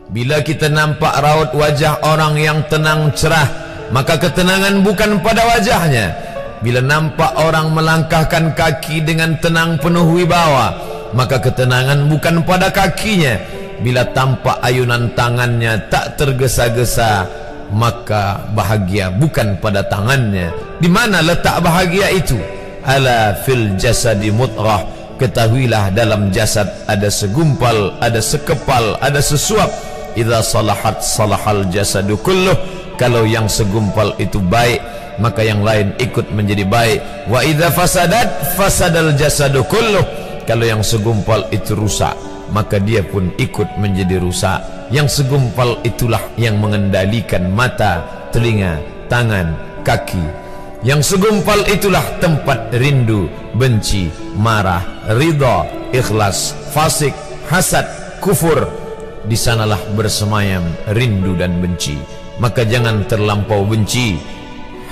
Bila kita nampak raut wajah orang yang tenang cerah, maka ketenangan bukan pada wajahnya. Bila nampak orang melangkahkan kaki dengan tenang penuh wibawa, maka ketenangan bukan pada kakinya. Bila tampak ayunan tangannya tak tergesa-gesa, maka bahagia bukan pada tangannya. Di mana letak bahagia itu? Ala fil jasadi mudghah. Ketahuilah dalam jasad ada segumpal, ada sekepal, ada sesuap. Idza salahat salahal jasadu kulluh. Kalau yang segumpal itu baik, maka yang lain ikut menjadi baik. Wa idza fasadat fasadal jasadu kulluh. Kalau yang segumpal itu rusak, maka dia pun ikut menjadi rusak. Yang segumpal itulah yang mengendalikan mata, telinga, tangan, kaki. Yang segumpal itulah tempat rindu, benci, marah, ridha, ikhlas, fasik, hasad, kufur. Di sanalah bersemayam rindu dan benci. Maka jangan terlampau benci.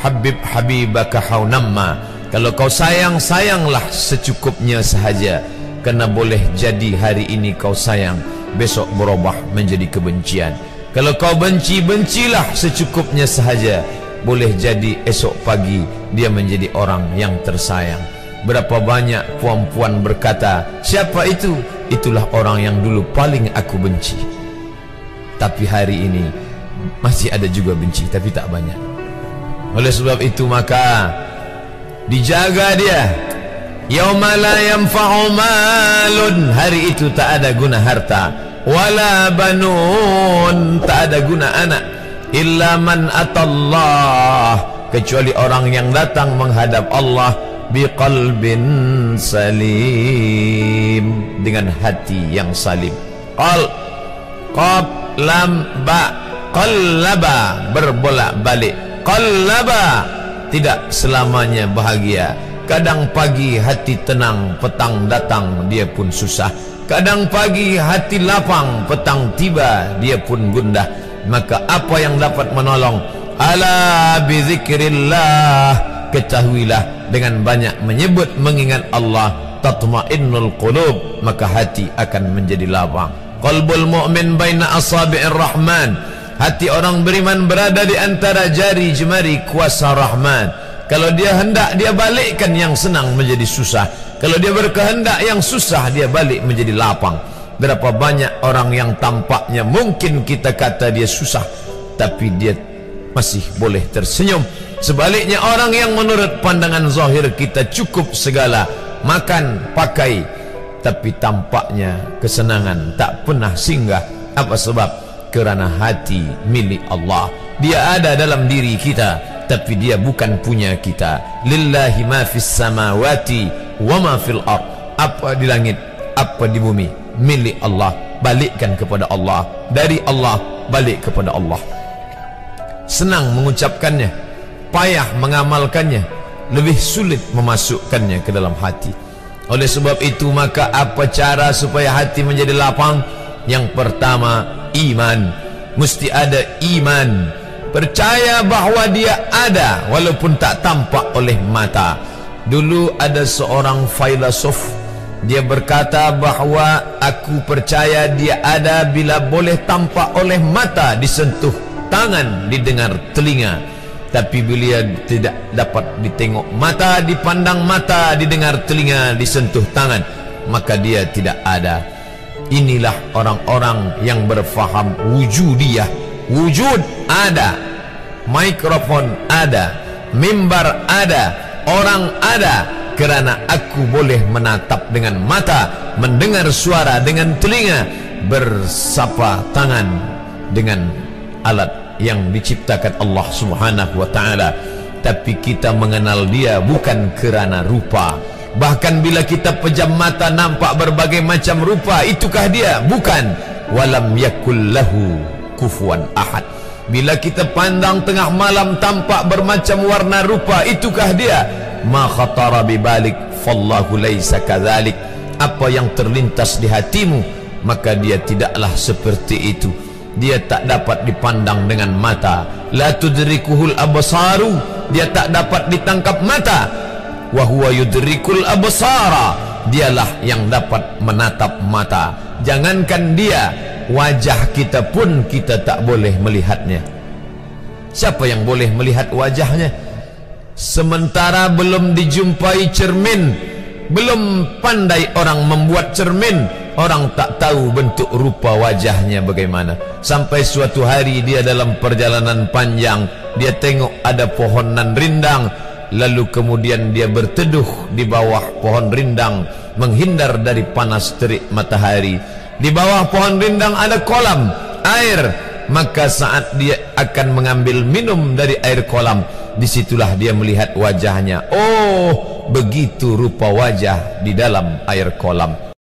Habib habibaka haunamma. Kalau kau sayang, sayanglah secukupnya sahaja. Karena boleh jadi hari ini kau sayang, besok berubah menjadi kebencian. Kalau kau benci, bencilah secukupnya sahaja. Boleh jadi esok pagi dia menjadi orang yang tersayang. Berapa banyak puan-puan berkata, siapa itu? Itulah orang yang dulu paling aku benci. Tapi hari ini masih ada juga benci, tapi tak banyak. Oleh sebab itu maka dijaga dia. Yauma la yanfa'u malun. Hari itu tak ada guna harta, wala banun, tak ada guna anak, illa man atallah, kecuali orang yang datang menghadap Allah biqalbin salim, dengan hati yang salim. Qaf lam ba, qallaba, berbolak-balik. Qallaba, tidak selamanya bahagia. Kadang pagi hati tenang, petang datang dia pun susah. Kadang pagi hati lapang, petang tiba dia pun gundah. Maka apa yang dapat menolong? Ala bizikrillah, ketahuilah dengan banyak menyebut mengingat Allah, tatma'innul qulub, maka hati akan menjadi lapang. Qalbul mu'min baina asabi'ir rahman, hati orang beriman berada di antara jari jemari kuasa Rahman. Kalau dia hendak, dia balikkan yang senang menjadi susah. Kalau dia berkehendak, yang susah dia balik menjadi lapang. Berapa banyak orang yang tampaknya mungkin kita kata dia susah, tapi dia masih boleh tersenyum. Sebaliknya orang yang menurut pandangan zahir kita cukup segala, makan, pakai, tapi tampaknya kesenangan tak pernah singgah. Apa sebab? Kerana hati milik Allah. Dia ada dalam diri kita, tapi dia bukan punya kita. Lillahi ma fis samawati wa ma fil ard. Apa di langit, apa di bumi, milik Allah. Balikkan kepada Allah. Dari Allah, balik kepada Allah. Senang mengucapkannya, payah mengamalkannya, lebih sulit memasukkannya ke dalam hati. Oleh sebab itu maka apa cara supaya hati menjadi lapang? Yang pertama, iman. Mesti ada iman. Percaya bahawa dia ada walaupun tak tampak oleh mata. Dulu ada seorang filosof, dia berkata bahawa aku percaya dia ada bila boleh tampak oleh mata, disentuh tangan, didengar telinga. Tapi bila tidak dapat ditengok mata, dipandang mata, didengar telinga, disentuh tangan, maka dia tidak ada. Inilah orang-orang yang berfaham wujudiyah. Wujud ada, mikrofon ada, mimbar ada, orang ada, kerana aku boleh menatap dengan mata, mendengar suara dengan telinga, bersapa tangan dengan alat yang diciptakan Allah Subhanahu wa ta'ala. Tapi kita mengenal dia bukan kerana rupa. Bahkan bila kita pejam mata nampak berbagai macam rupa, itukah dia? Bukan. Walam yakul lahu kufuwan ahad. Bila kita pandang tengah malam tampak bermacam warna rupa, itukah dia? Ma khatara bibalik fallahu laisa kadzalik. Apa yang terlintas di hatimu, maka dia tidaklah seperti itu. Dia tak dapat dipandang dengan mata. La tudrikuhul absaru, dia tak dapat ditangkap mata. wa huwa yudrikul absara, dialah yang dapat menatap mata. Jangankan dia, wajah kita pun kita tak boleh melihatnya. Siapa yang boleh melihat wajahnya? Sementara belum dijumpai cermin, belum pandai orang membuat cermin, orang tak tahu bentuk rupa wajahnya bagaimana. Sampai suatu hari dia dalam perjalanan panjang, dia tengok ada pohonan rindang, lalu kemudian dia berteduh di bawah pohon rindang, menghindar dari panas terik matahari. Di bawah pohon rindang ada kolam air, maka saat dia akan mengambil minum dari air kolam, disitulah dia melihat wajahnya. Oh, begitu rupa wajah di dalam air kolam.